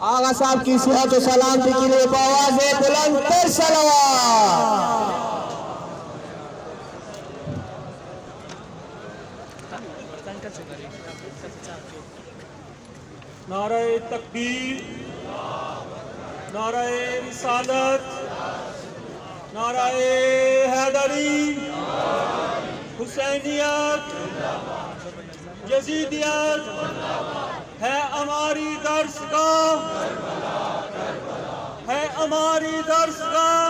आगा साहब की सेहत और सलामती के लिए आवाज़ बुलंद पर सलावत। नारे तकबीर, नारे रिसालत, नारे हैदरी, हुसैनियत, यजीदियत है हमारी दर्सगाह, है हमारी दर्सगाह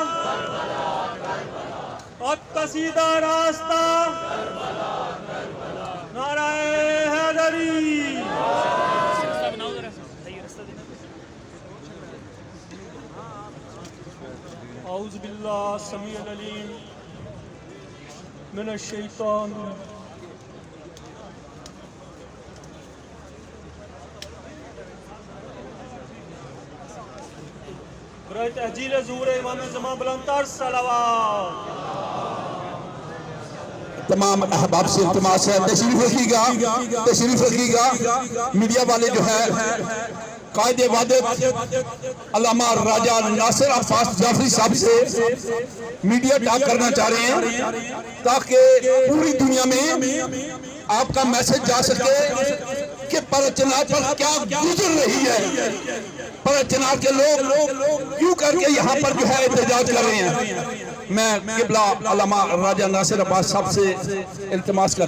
और कसीदा रास्ता। नारे हैदरी। औज़ु बिल्लाह समीउल अलीम मिनश शैतान। बराए तहजील ज़ुहूर इमाम ज़मान बुलंद तर सलावत। तमाम अहबाब से इल्तिमास है तशरीफ रखिएगा। मीडिया वाले जो है कायदे वादे अल्लामा राजा नासिर अब्बास जाफरी साहब से मीडिया टॉक करना चाह रहे हैं ताकि पूरी दुनिया में आपका मैसेज जा सके कि परचनार पर क्या गुजर रही है, परचनार के लोग क्यों करके यहाँ पर जो है एहतजाज कर रहे हैं। मैं क़िबला अल्लामा राजा नासिर अब्बास साहब से इल्तिमास कर